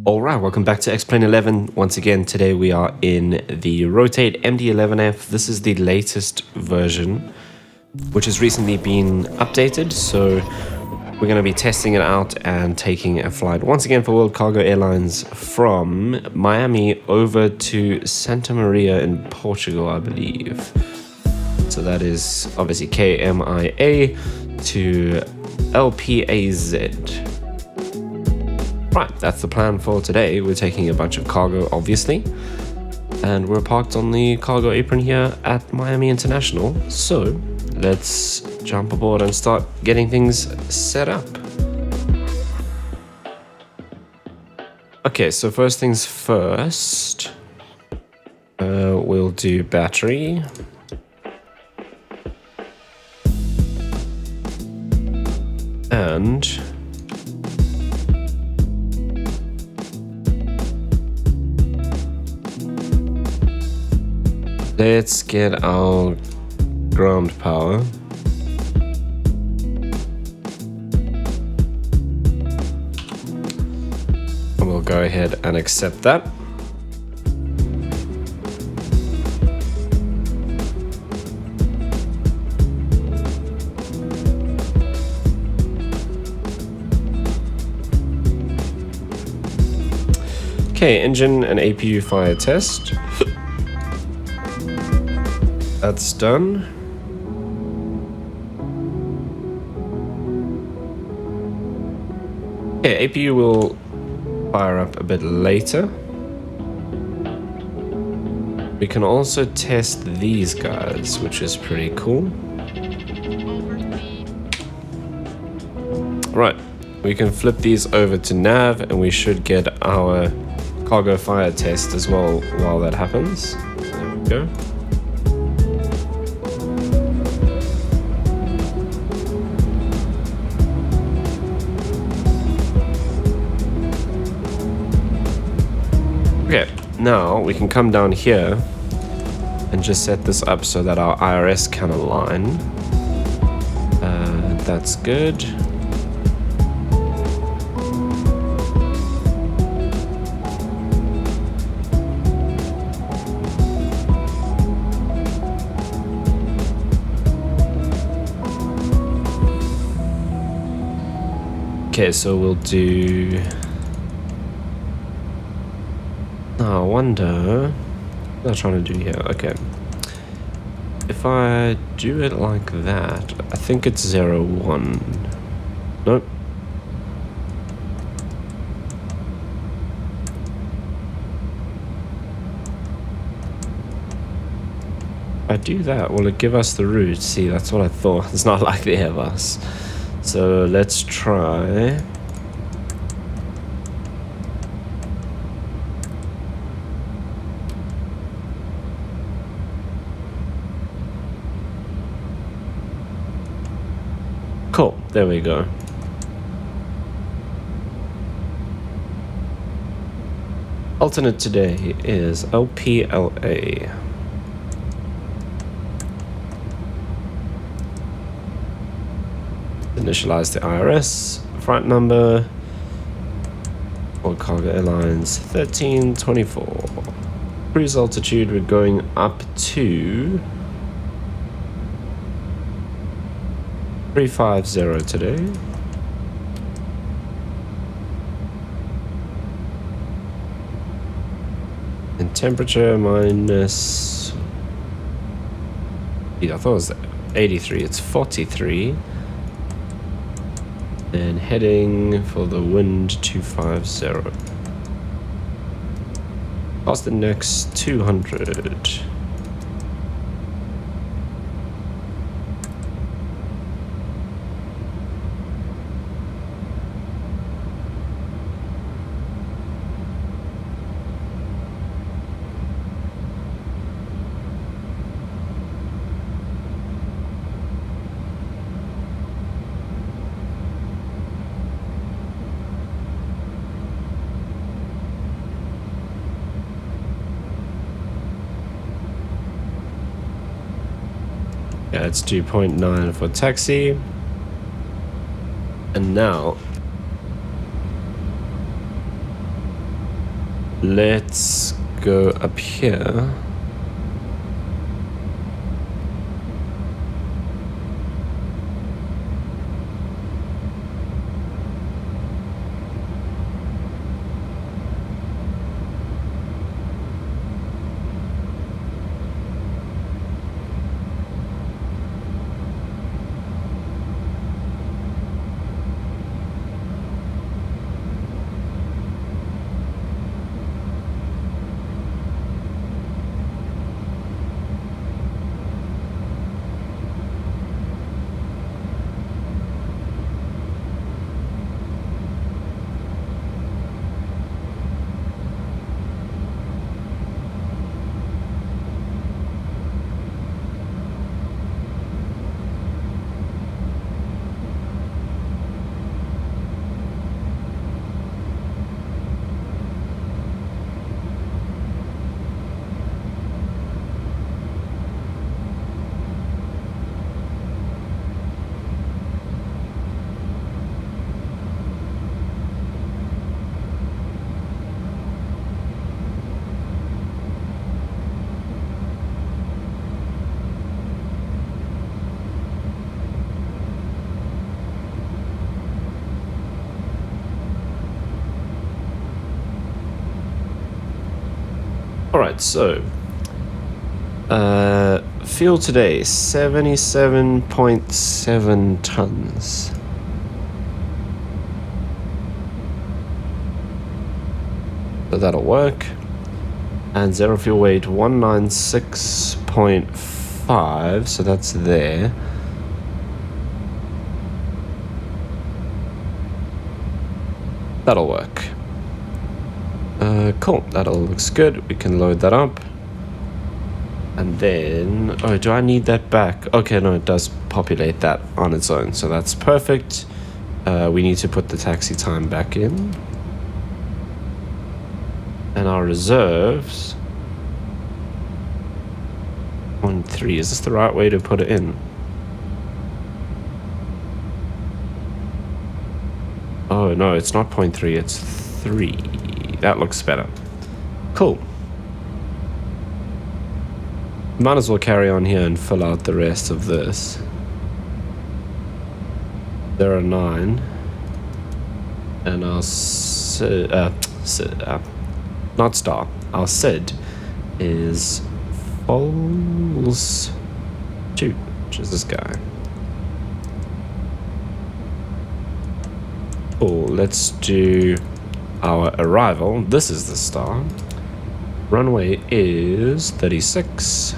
Alright, welcome back to X-Plane 11. Once again, today we are in the Rotate MD-11F. This is the latest version, which has recently been updated, so we're going to be testing it out and taking a flight once again for World Cargo Airlines from Miami over to Santa Maria in Portugal, I believe. So that is obviously KMIA to LPAZ. Right, that's the plan for today. We're taking a bunch of cargo, obviously, and we're parked on the cargo apron here at Miami International. So let's jump aboard and start getting things set up. Okay, so first things first, we'll do battery. And let's get our ground power. And we'll go ahead and accept that. Okay, engine and APU fire test. That's done. Okay, APU will fire up a bit later. We can also test these guys, which is pretty cool. Right, we can flip these over to nav and we should get our cargo fire test as well while that happens. There we go. Okay, now we can come down here and just set this up so that our IRS can align. That's good. Okay, so we'll do... I wonder what I'm trying to do here. Okay, if I do it like that, I think it's 0-1. Nope. If I do that, will it give us the route? See, that's what I thought. It's not like the Airbus. So let's try. Cool, there we go. Alternate today is LPLA. Initialize the IRS, flight number, World Cargo Airlines 1324. Cruise altitude, we're going up to 350 today. And temperature minus... I thought it was 83, it's 43. And heading for the wind 250. Past the next 200. Yeah, it's 2.9 for taxi. And now let's go up here. Alright, so fuel today 77.7 tons. So that'll work. And zero fuel weight 196.5, so that's there. That'll work. Cool, that all looks good. We can load that up. And then, oh, do I need that back? Okay, no, it does populate that on its own, so that's perfect. We need to put the taxi time back in. And our reserves, 0.3, is this the right way to put it in? Oh no, it's not 0.3, it's 3. That looks better. Cool. Might as well carry on here and fill out the rest of this. 09. And our not star. Our SID is false 2, which is this guy. Cool, let's do our arrival. This is the star. Runway is 36.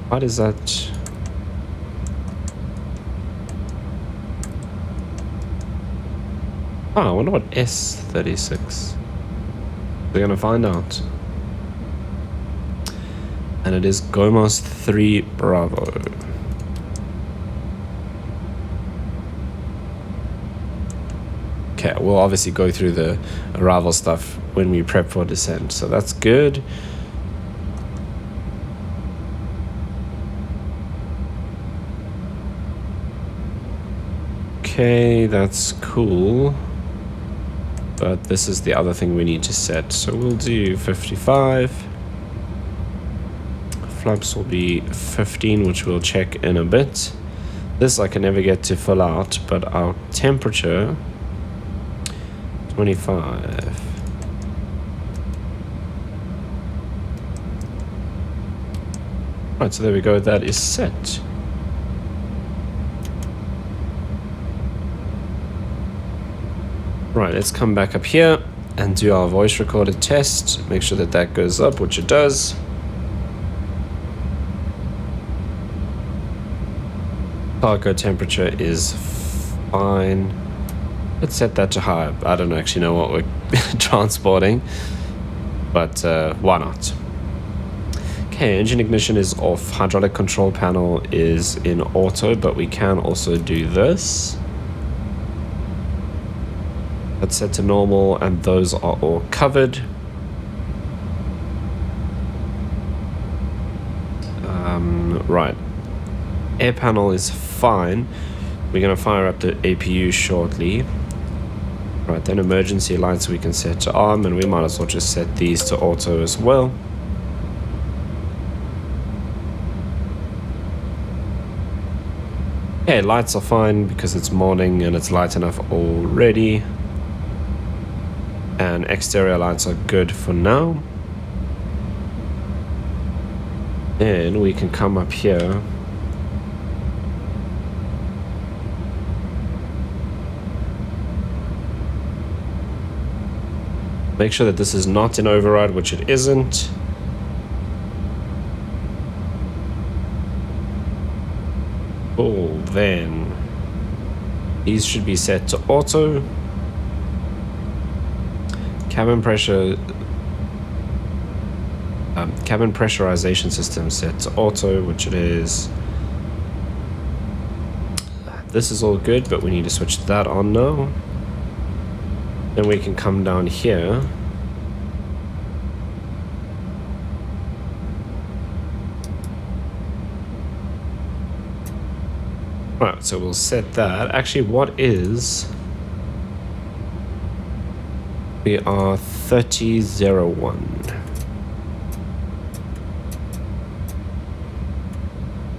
What is that? Oh, I wonder what S36. We're gonna find out. And it is Gomos 3 Bravo. Okay, we'll obviously go through the arrival stuff when we prep for descent, so that's good. Okay, that's cool. But this is the other thing we need to set, so we'll do 55. Flaps will be 15, which we'll check in a bit. This I can never get to fill out, but our temperature 25. Right, so there we go, that is set. Right, let's come back up here and do our voice recorder test. Make sure that that goes up, which it does. Cargo temperature is fine. Let's set that to high. I don't actually know what we're transporting, but why not? Okay, engine ignition is off. Hydraulic control panel is in auto, but we can also do this. That's set to normal, and those are all covered. Right. Air panel is fine. We're going to fire up the APU shortly. Right, then emergency lights we can set to arm, and we might as well just set these to auto as well. Okay, lights are fine because it's morning and it's light enough already. And exterior lights are good for now. Then we can come up here. Make sure that this is not in override, which it isn't. Oh, then these should be set to auto. Cabin pressure, cabin pressurization system set to auto, which it is. This is all good, but we need to switch that on now. Then we can come down here. Right, so we'll set that. Actually, what is... We are 3001.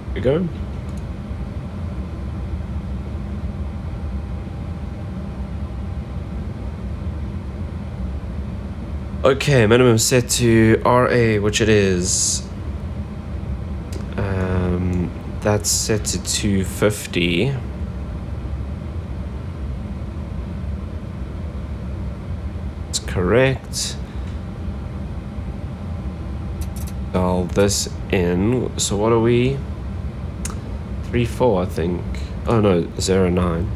Here we go. Okay, minimum set to RA, which it is. That's set to 250. That's correct. Dial this in. So what are we? 34, I think. Oh no, 09.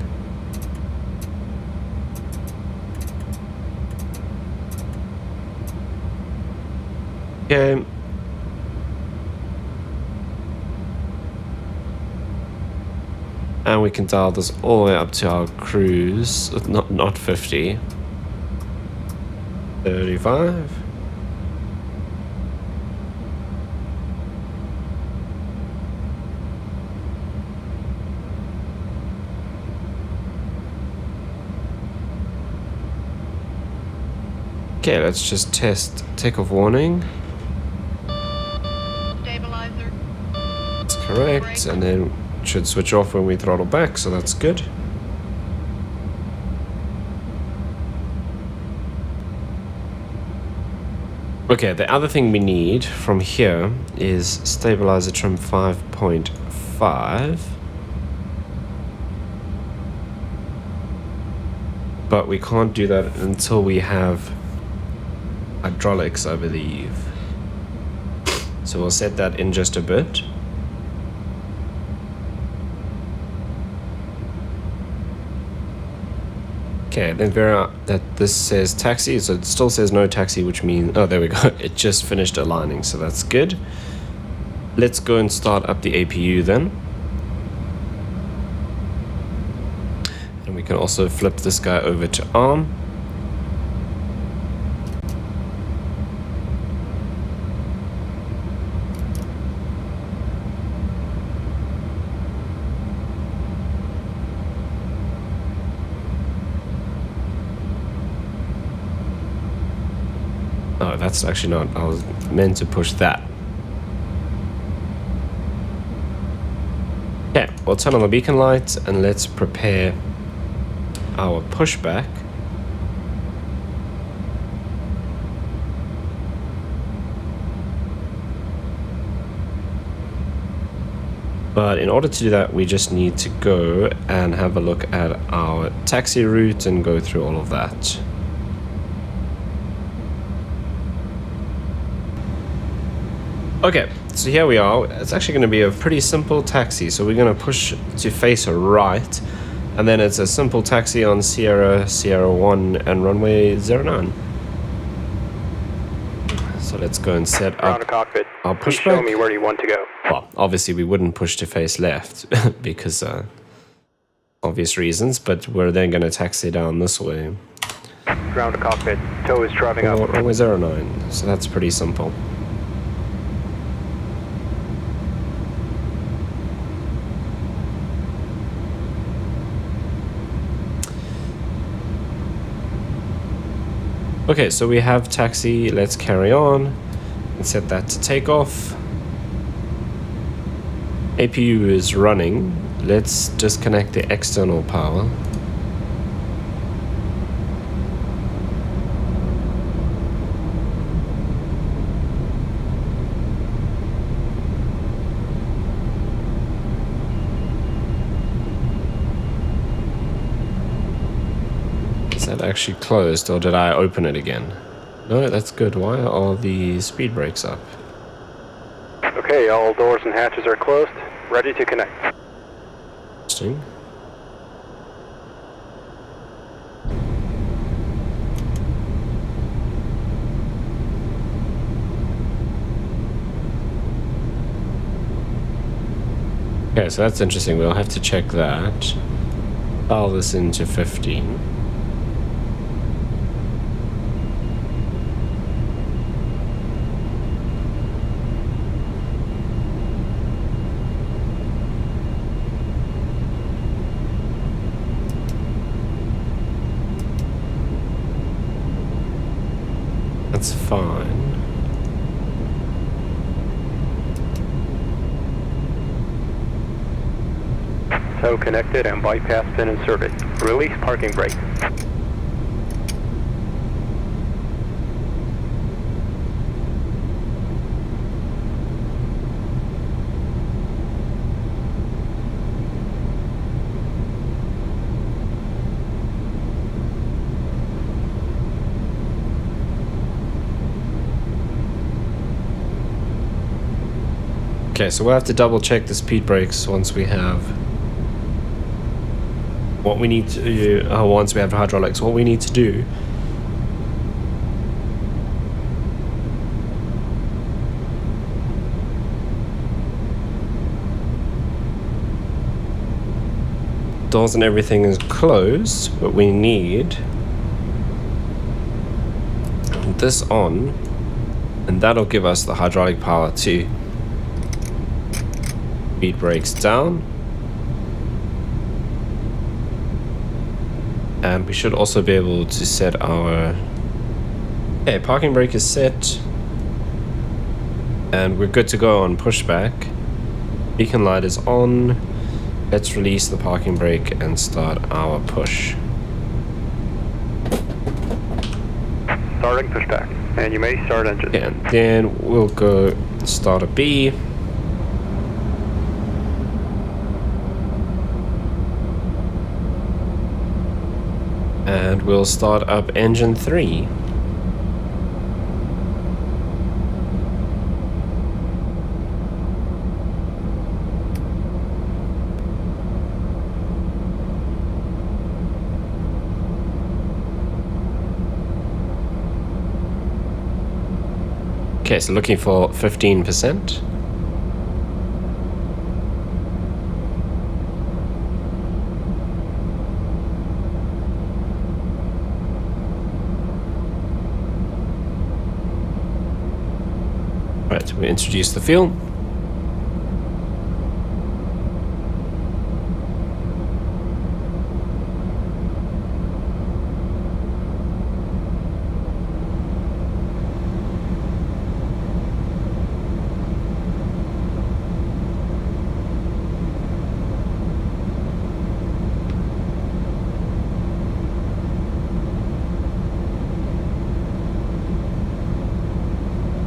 Okay. And we can dial this all the way up to our cruise. Not 50. 35. Okay, let's just test takeoff warning. Stabilizer. That's correct, and then it should switch off when we throttle back, so that's good. Okay, the other thing we need from here is stabilizer trim 5.5. But we can't do that until we have hydraulics, I believe. So we'll set that in just a bit. Okay, then Vera, that this says taxi, so it still says no taxi, which means, oh, there we go. It just finished aligning, so that's good. Let's go and start up the APU then. And we can also flip this guy over to ARM. Oh, that's actually not, I was meant to push that. Okay, we'll turn on the beacon lights and let's prepare our pushback. But in order to do that, we just need to go and have a look at our taxi route and go through all of that. Okay, so here we are. It's actually going to be a pretty simple taxi. So we're going to push to face right, and then it's a simple taxi on Sierra 1 and runway 09. So let's go and set up cockpit. our Please pushback. show me where you want to go. Well, obviously we wouldn't push to face left because obvious reasons, but we're then going to taxi down this way. Ground to cockpit. Tow is driving up. Runway 09. So that's pretty simple. Okay, so we have taxi. Let's carry on and set that to takeoff. APU is running. Let's disconnect the external power. Is that actually closed, or did I open it again? No, that's good. Why are all the speed brakes up? Okay, all doors and hatches are closed. Ready to connect. Interesting. Okay, so that's interesting. We'll have to check that. Dial this into 15. That's fine. Tow connected and bypass pin inserted. Release parking brake. Okay, so we'll have to double check the speed brakes once we have what we need to do. Once we have the hydraulics, what we need to do doors and everything is closed, but we need this on, and that'll give us the hydraulic power to speed brakes down, and we should also be able to set our parking brake is set, and we're good to go on pushback. Beacon light is on. Let's release the parking brake and start our push. Starting pushback, and you may start engine. And then we'll go start a B. And we'll start up engine 3. Okay, so looking for 15%. Right, we introduce the fuel.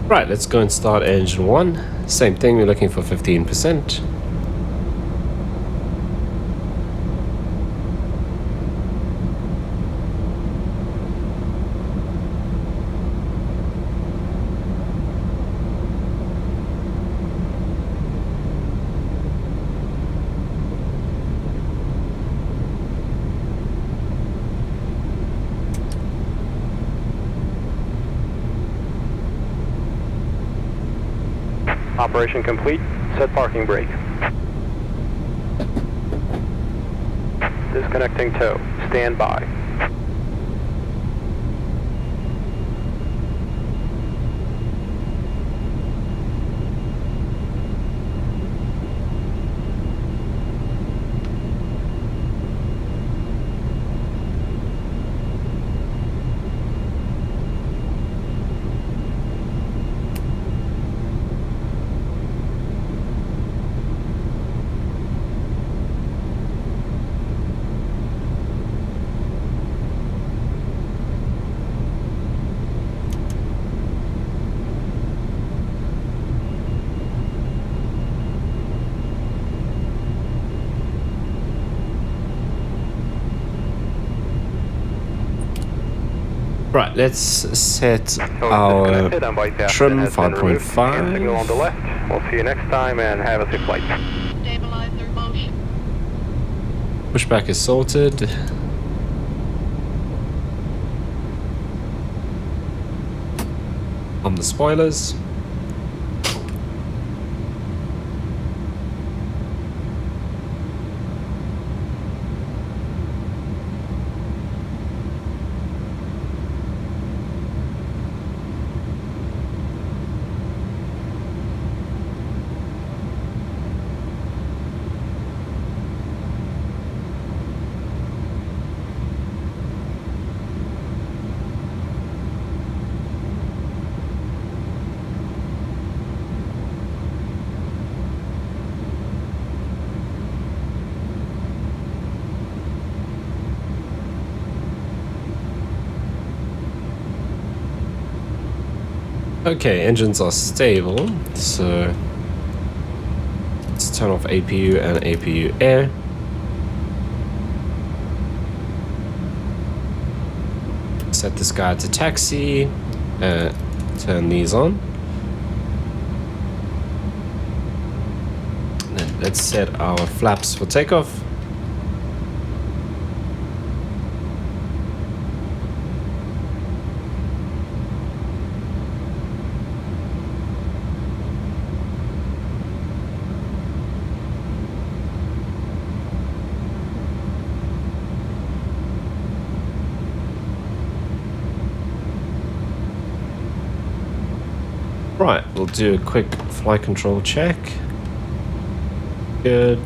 Right, let's go and start engine 1. Same thing, we're looking for 15%. Operation complete. Set parking brake. Disconnecting tow. Stand by. Right, let's set our trim 5.5. Signal on the left. We'll see you next time and have a safe flight. Stabilizer motion. Pushback is sorted. On the spoilers. Okay, engines are stable, so let's turn off APU and APU air. Set this guy to taxi, turn these on. Then let's set our flaps for takeoff. Right, we'll do a quick flight control check. Good.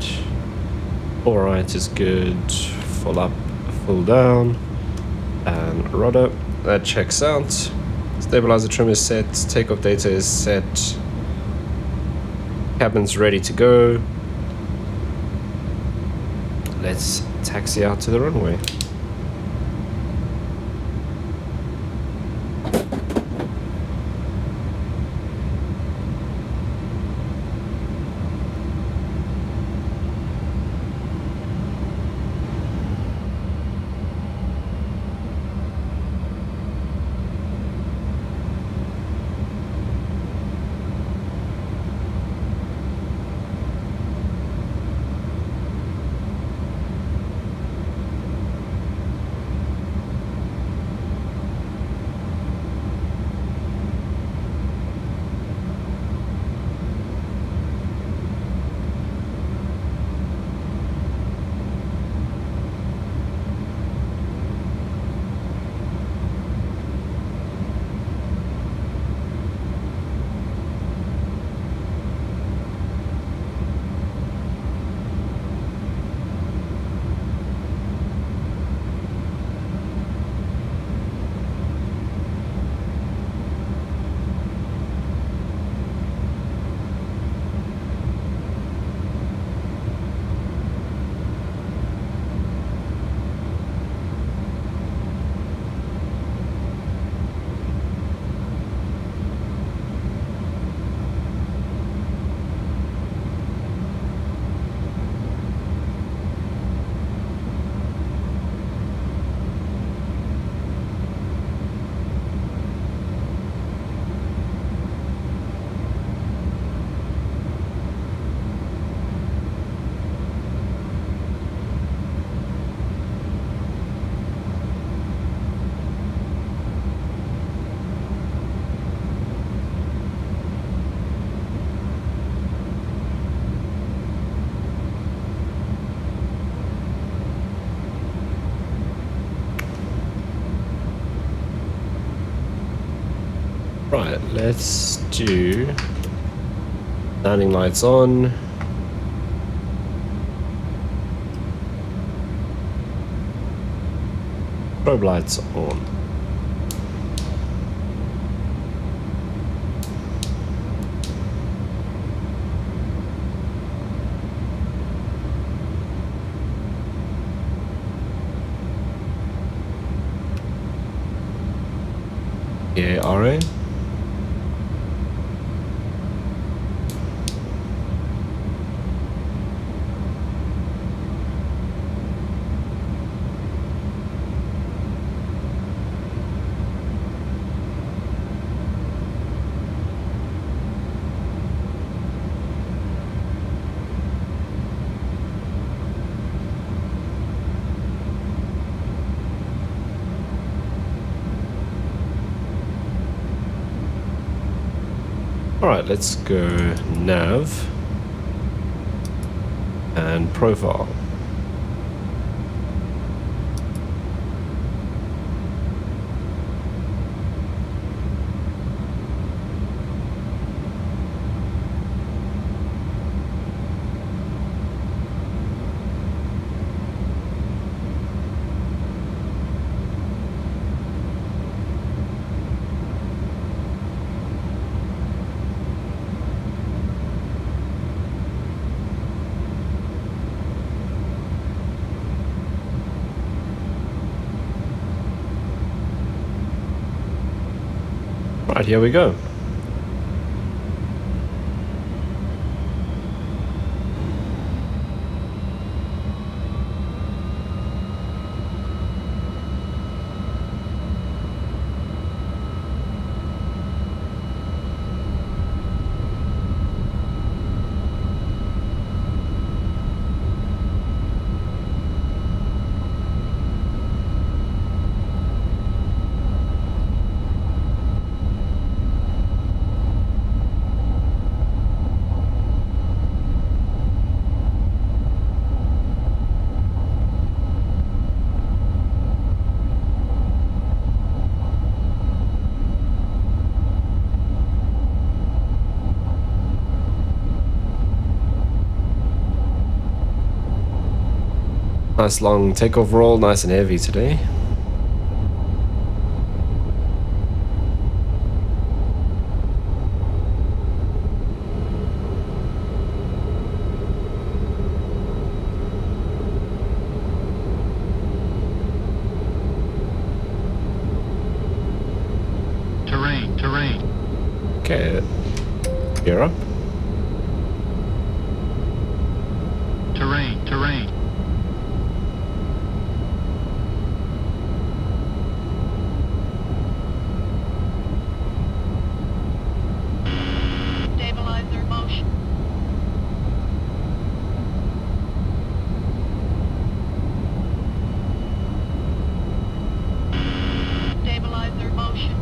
Alright is good. Full up, full down. And rudder. That checks out. Stabilizer trim is set. Takeoff data is set. Cabin's ready to go. Let's taxi out to the runway. Right, let's do landing lights on. Strobe lights on. Yeah, RA. Alright, let's go nav and profile. Right, here we go. Nice long takeoff roll, nice and heavy today. Terrain. Okay, gear up. Terrain. Stabilizer motion. Stabilizer motion.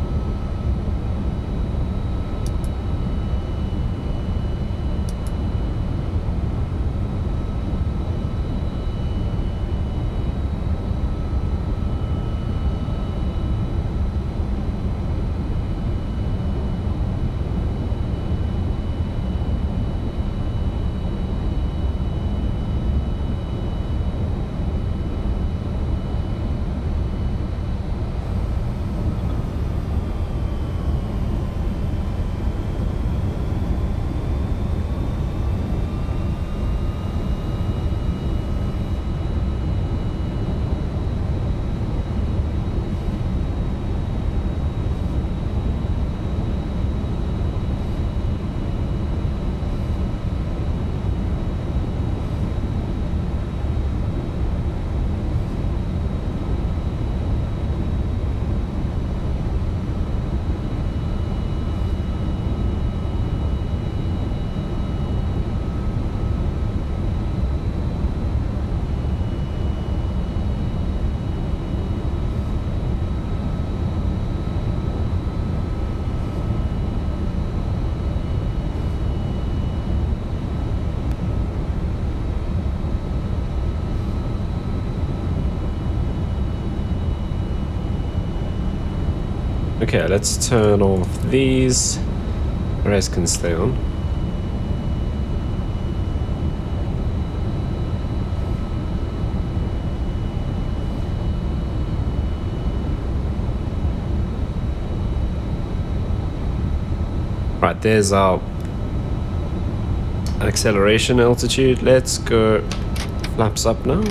Okay, let's turn off these. The rest can stay on. Right, there's our acceleration altitude. Let's go flaps up now.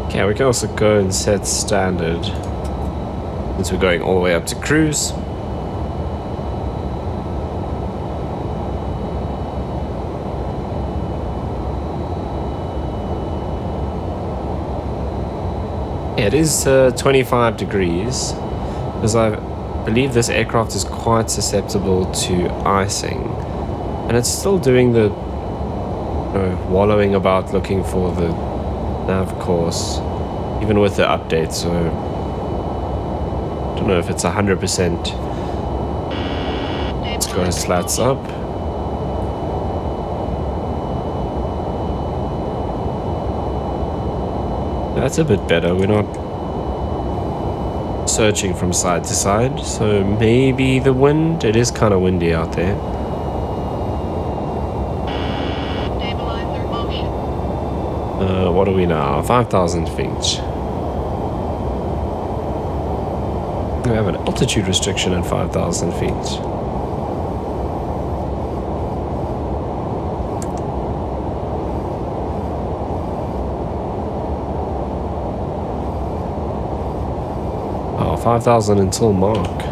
Okay, we can also go and set standard since we're going all the way up to cruise. Yeah, it is 25 degrees, because I believe this aircraft is quite susceptible to icing, and it's still doing the wallowing about looking for the nav course, even with the update. So I don't know if it's 100%. Let's go slats up. That's a bit better. We're not searching from side to side, so maybe the wind. It is kind of windy out there. Stabilizer motion. What are we now? 5,000 feet. We have an altitude restriction at 5,000 feet. Oh, 5,000 until Mark.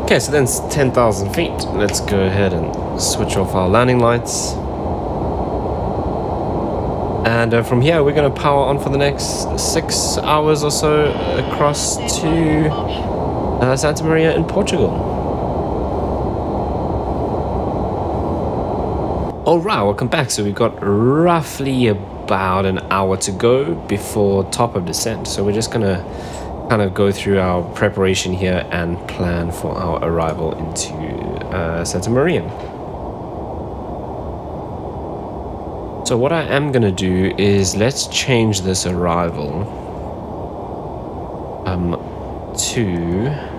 Okay, so then it's 10,000 feet. Let's go ahead and switch off our landing lights. And from here, we're going to power on for the next 6 hours or so across to Santa Maria in Portugal. Alright, welcome back. So we've got roughly about an hour to go before top of descent. So we're just going to kind of go through our preparation here and plan for our arrival into Santa Maria. So what I am going to do is let's change this arrival to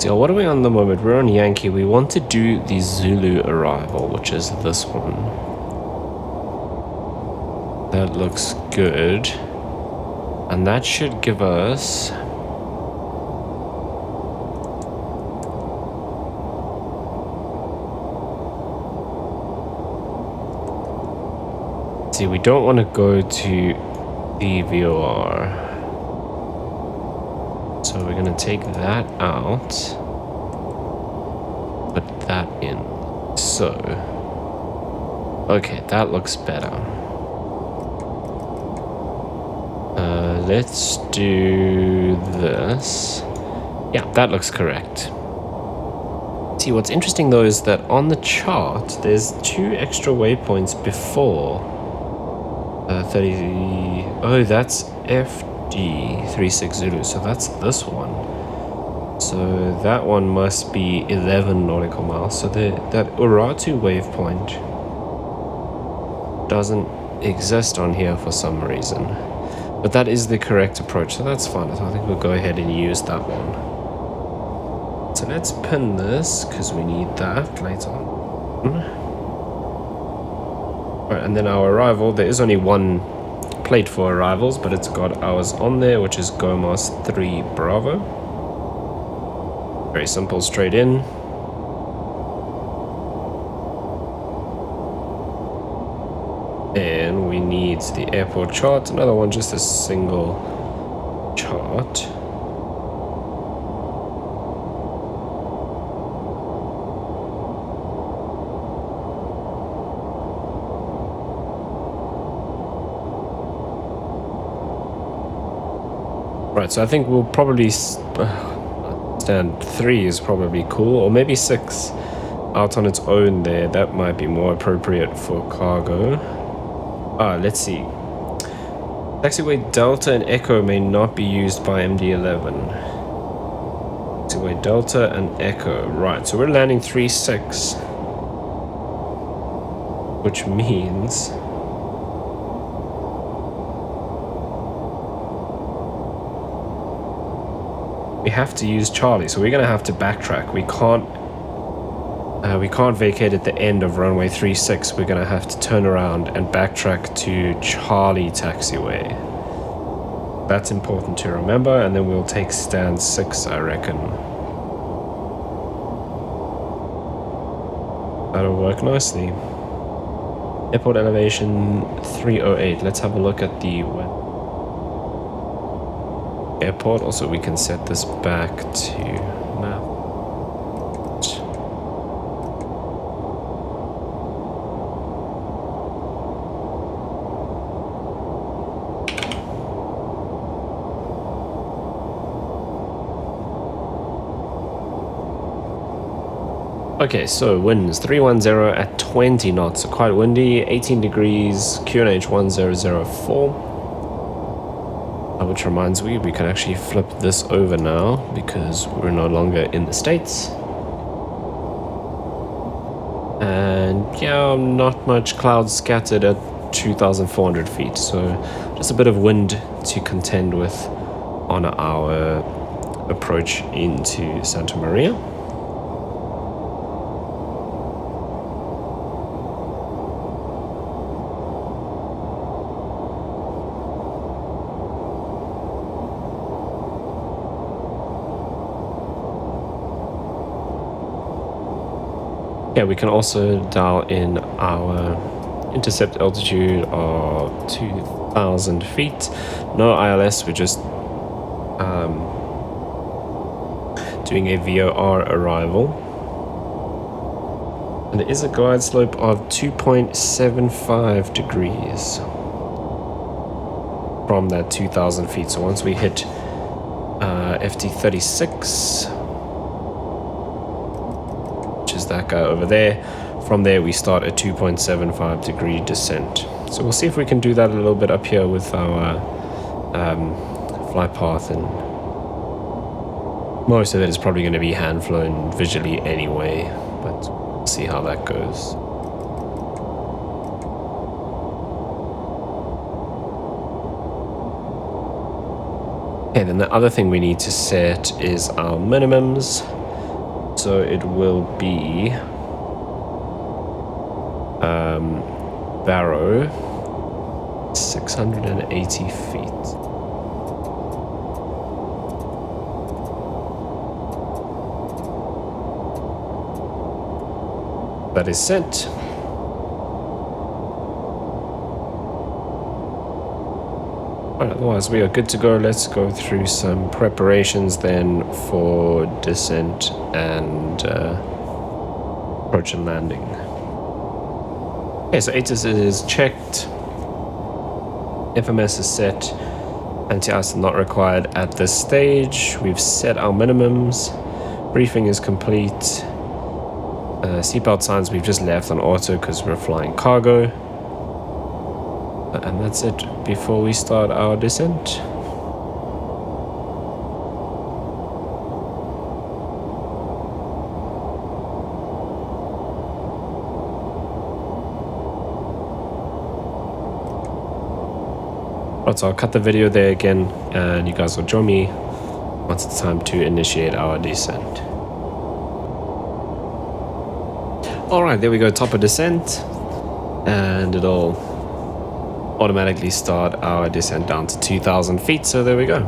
so what are we on the moment? We're on Yankee. We want to do the Zulu arrival, which is this one. That looks good. And that should give us... See, we don't want to go to the VOR. So we're going to take that out, put that in, so, okay, that looks better. Let's do this. Yeah, that looks correct. See, what's interesting though is that on the chart, there's 2 extra waypoints before 30, oh, that's FD36 Zulu, so that's this one. So that one must be 11 nautical miles. So that Uratu waypoint doesn't exist on here for some reason. But that is the correct approach, so that's fine. So I think we'll go ahead and use that one. So let's pin this, because we need that later on. Right, and then our arrival, there is only one plate for arrivals, but it's got ours on there, which is Gomas 3 Bravo. Very simple, straight in. And we need the airport chart, another one, just a single chart. Right, so I think we'll probably stand 3 is probably cool, or maybe 6 out on its own there. That might be more appropriate for cargo. Let's see. Taxiway Delta and Echo may not be used by MD-11. Taxiway Delta and Echo. Right, so we're landing 3-6. Which means... we have to use Charlie, so we're going to have to backtrack. We can't vacate at the end of runway 36. We're going to have to turn around and backtrack to Charlie taxiway. That's important to remember, and then we'll take stand 6, I reckon. That'll work nicely. Airport elevation 308. Let's have a look at the airport. Also, we can set this back to map. Okay, so winds 310 at 20 knots, so quite windy, 18 degrees, QNH 1004. Which reminds me, we can actually flip this over now because we're no longer in the States. And yeah, not much clouds scattered at 2,400 feet, so just a bit of wind to contend with on our approach into Santa Maria. Yeah, we can also dial in our intercept altitude of 2,000 feet. No ILS, we're just doing a VOR arrival. And there is a glide slope of 2.75 degrees from that 2,000 feet. So once we hit FT36, which is that guy over there, from there we start a 2.75 degree descent. So we'll see if we can do that a little bit up here with our flight path, and most of it is probably going to be hand flown visually anyway, but we'll see how that goes. Okay, then the other thing we need to set is our minimums. So it will be Barrow 680 feet. That is set. Right, otherwise we are good to go. Let's go through some preparations then for descent and approach and landing. Okay, so ATIS is checked. FMS is set. Anti-ice not required at this stage. We've set our minimums. Briefing is complete. Seatbelt signs we've just left on auto because we're flying cargo. And that's it before we start our descent. Right, so I'll cut the video there again and you guys will join me once it's time to initiate our descent. Alright, there we go, top of descent, and it'll automatically start our descent down to 2,000 feet, so there we go.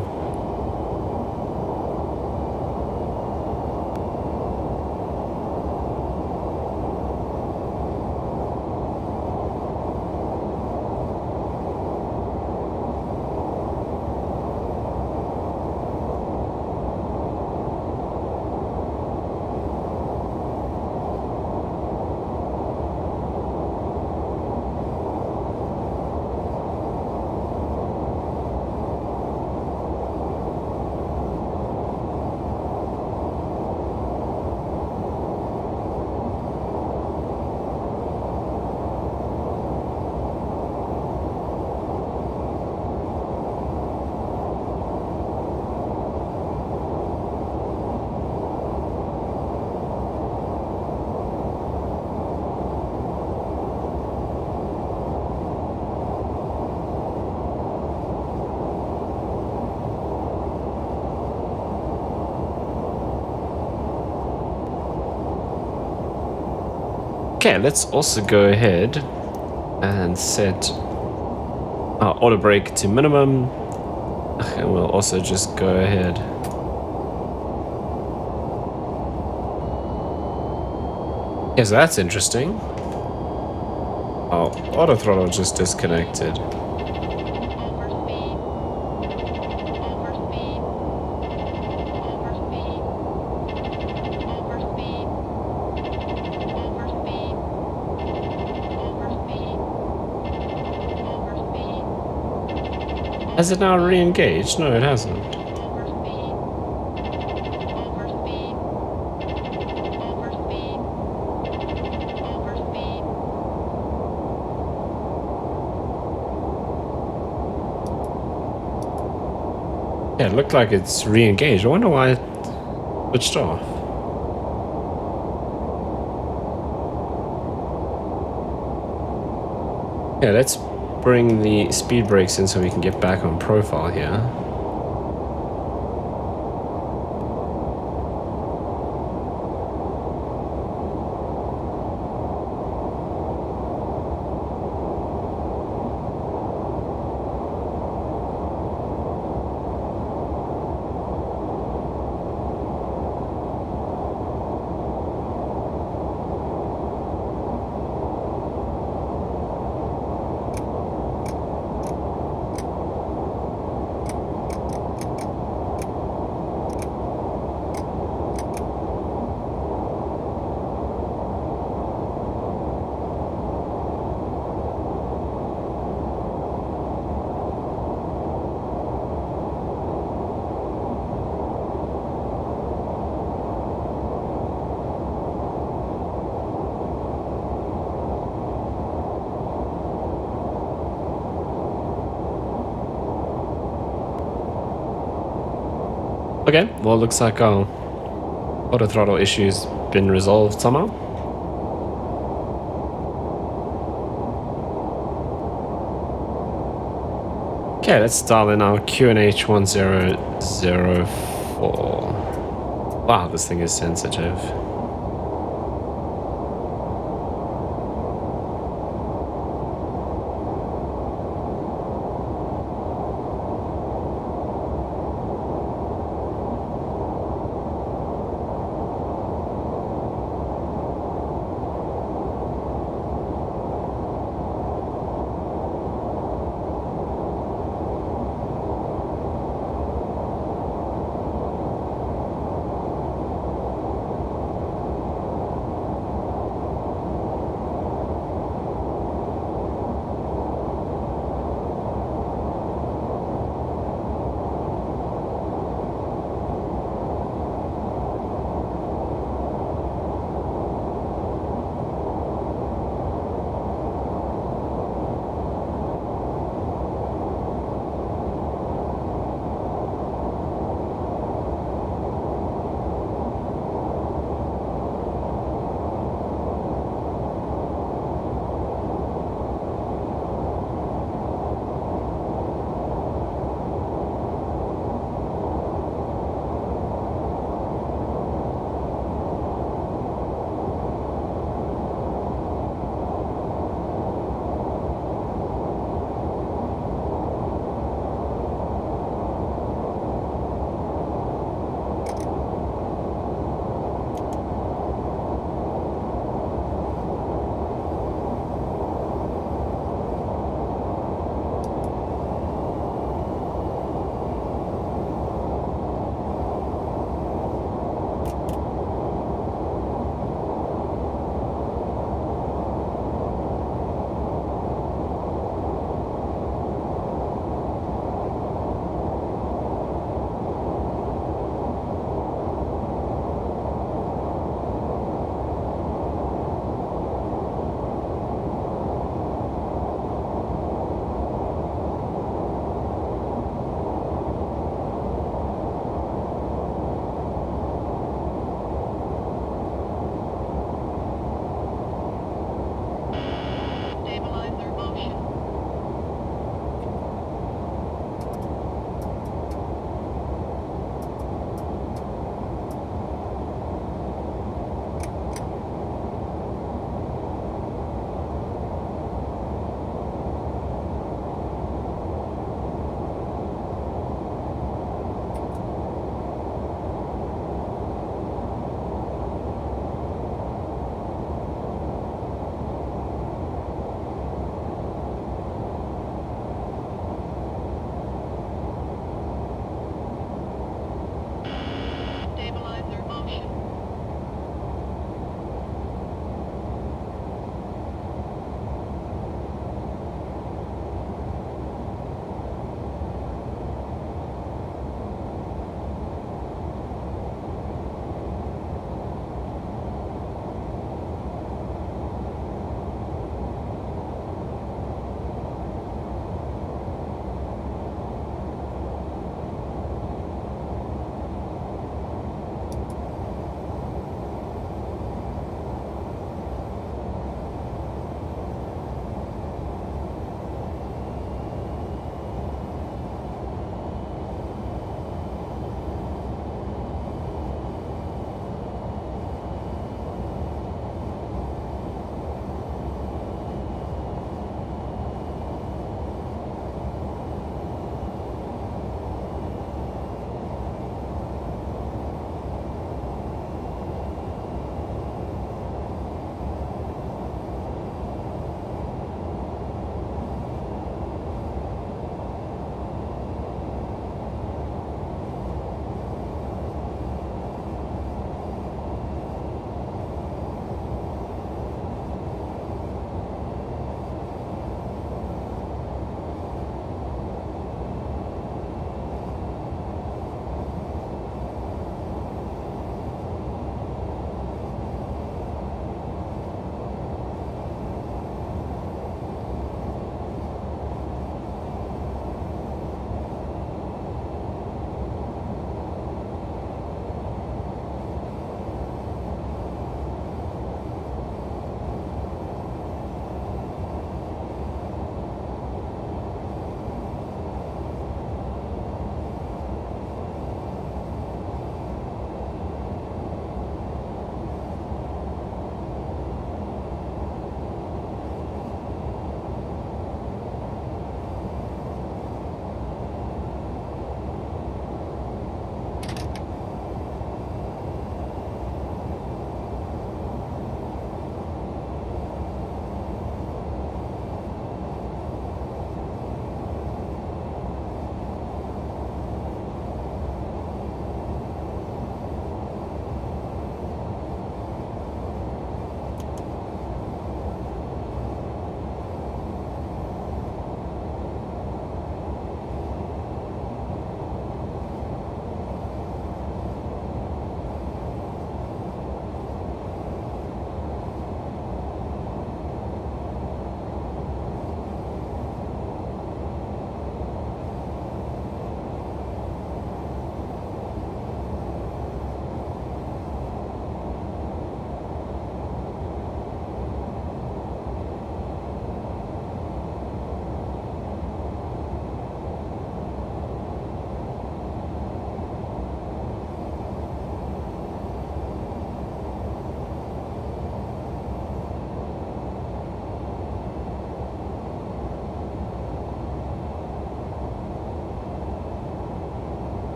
Okay, let's also go ahead and set our auto brake to minimum, and we'll also just go ahead yeah, so that's interesting. Our auto throttle just disconnected. Has it now re-engaged? No, it hasn't. Yeah, it looked like it's re-engaged. I wonder why it switched off. Yeah, let's bring the speed brakes in so we can get back on profile here. Okay, well, it looks like our auto throttle issue's been resolved somehow. Okay, let's dial in our QNH 1004. Wow, this thing is sensitive.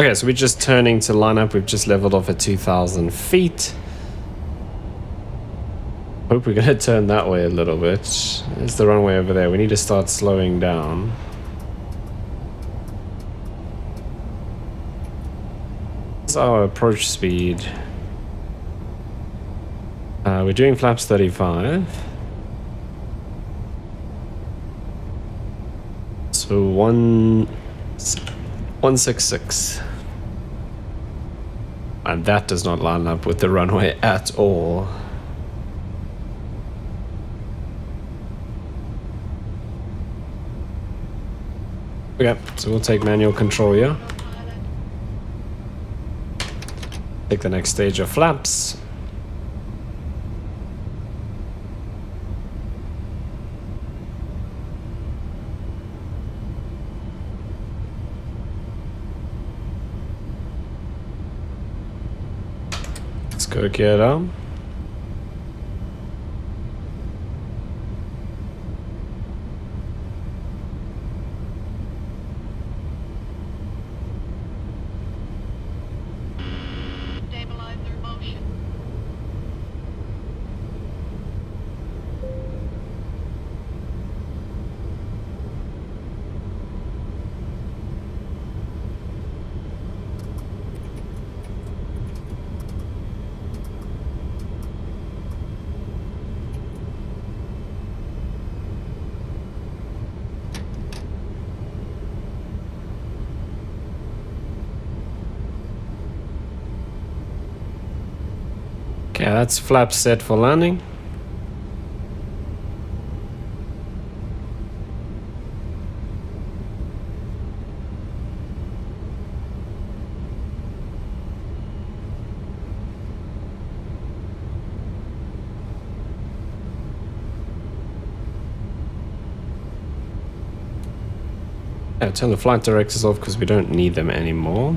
Okay, so we're just turning to line up. We've just leveled off at 2,000 feet. Hope we're going to turn that way a little bit. There's the runway over there. We need to start slowing down. This is our approach speed. We're doing flaps 35. So 166. And that does not line up with the runway at all. Okay, so we'll take manual control here. Take the next stage of flaps. Let's go gear down. Stabilizer motion. Okay, that's flap set for landing. Yeah, turn the flight directors off because we don't need them anymore.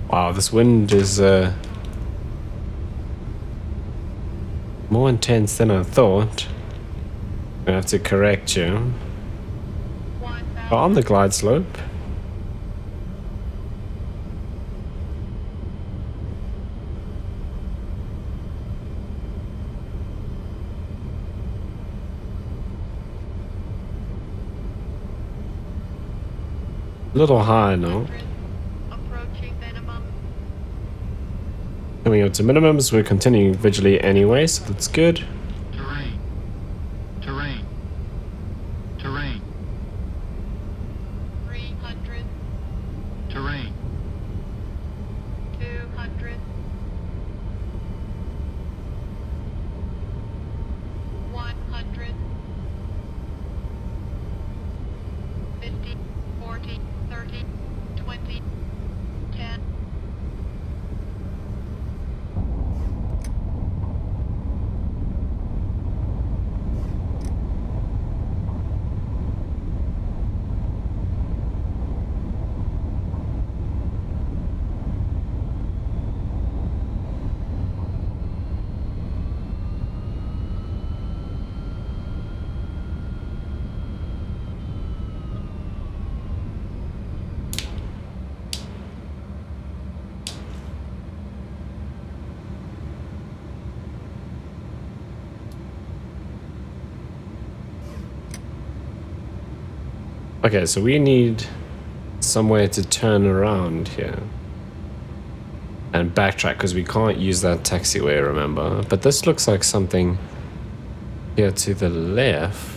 Wow, this wind is more intense than I thought. I'm gonna have to correct you. Oh, on the glide slope. A little high now. Approaching minimum. Coming up to minimums, we're continuing visually anyway, so that's good. Terrain. Terrain. Terrain. 300. Terrain. 200. 100. 50. 40. 30. 20. 10. Okay, so we need somewhere to turn around here and backtrack because we can't use that taxiway, remember? But this looks like something here to the left.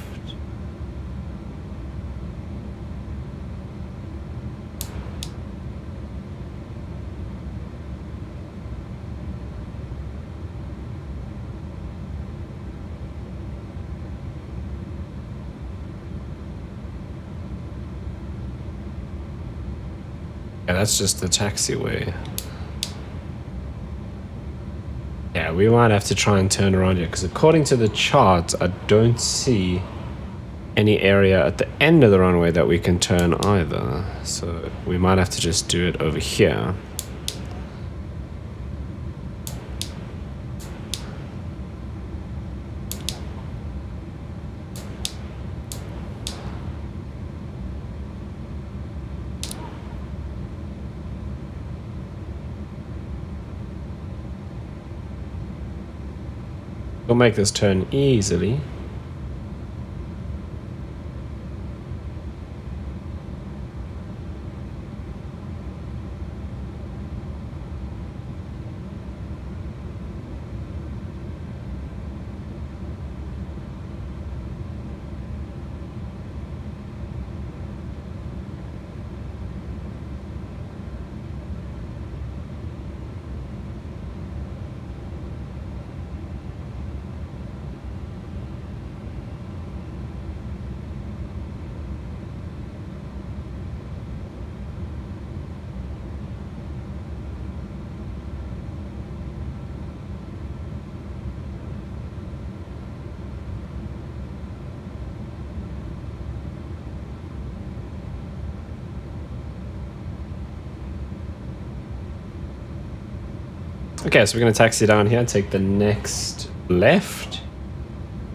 Yeah, that's just the taxiway. Yeah, we might have to try and turn around here because according to the chart, I don't see any area at the end of the runway that we can turn either. So we might have to just do it over here. We'll make this turn easily. Okay, so we're going to taxi down here, take the next left,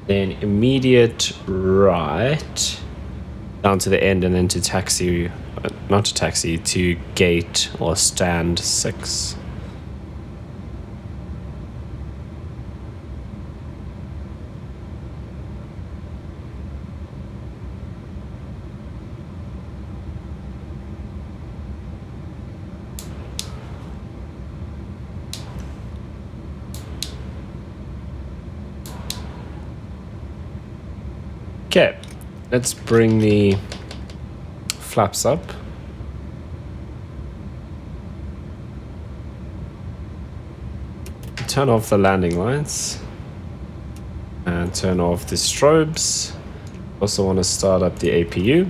then immediate right down to the end, and then to taxi, not to taxi, to gate or stand 6. Okay, let's bring the flaps up. Turn off the landing lights and turn off the strobes. Also want to start up the APU.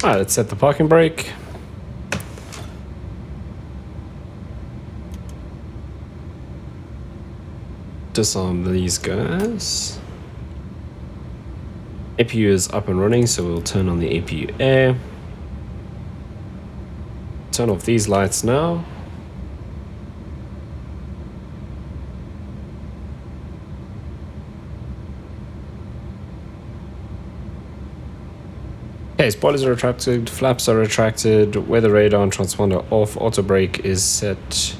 Alright, let's set the parking brake. Disarm these guys. APU is up and running, so we'll turn on the APU air. Turn off these lights now. Okay, spoilers are retracted, flaps are retracted, weather radar and transponder off, auto brake is set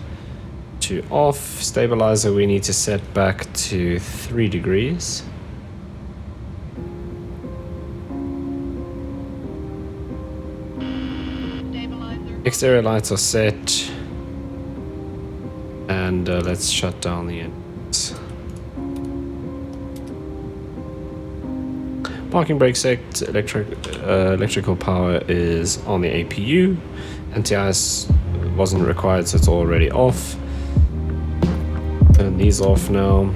to off. Stabilizer we need to set back to 3 degrees. Stabilizer. Exterior lights are set. And let's shut down the engines. Parking brake set. Electrical power is on the APU. Anti-ice wasn't required, so it's already off. Turn these off now.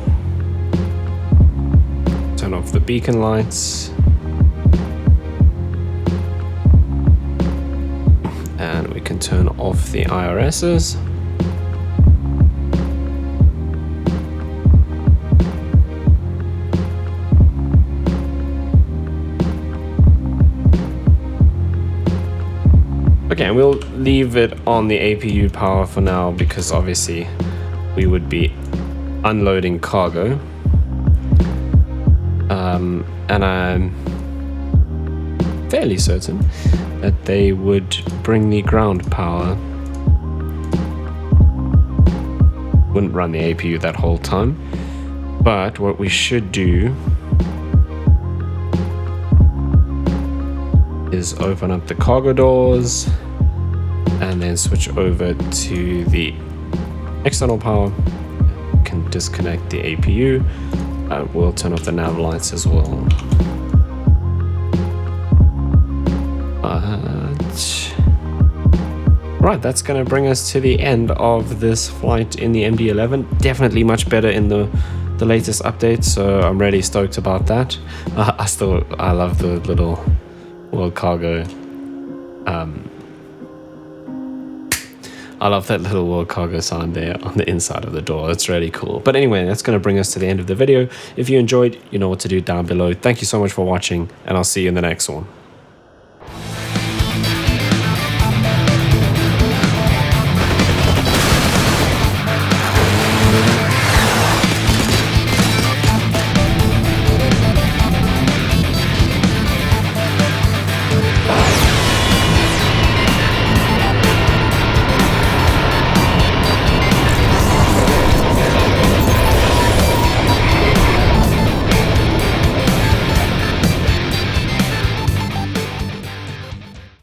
Turn off the beacon lights. And we can turn off the IRSs. Okay, we'll leave it on the APU power for now because obviously we would be unloading cargo. And I'm fairly certain that they would bring the ground power. Wouldn't run the APU that whole time. But what we should do is open up the cargo doors and then switch over to the external power. Can disconnect the APU. We'll turn off the nav lights as well. Right, that's going to bring us to the end of this flight in the MD-11. Definitely much better in the latest update, so I'm really stoked about that. I love the little world cargo. I love that little world cargo sign there on the inside of the door. It's really cool. But anyway, that's going to bring us to the end of the video. If you enjoyed, you know what to do down below. Thank you so much for watching, and I'll see you in the next one.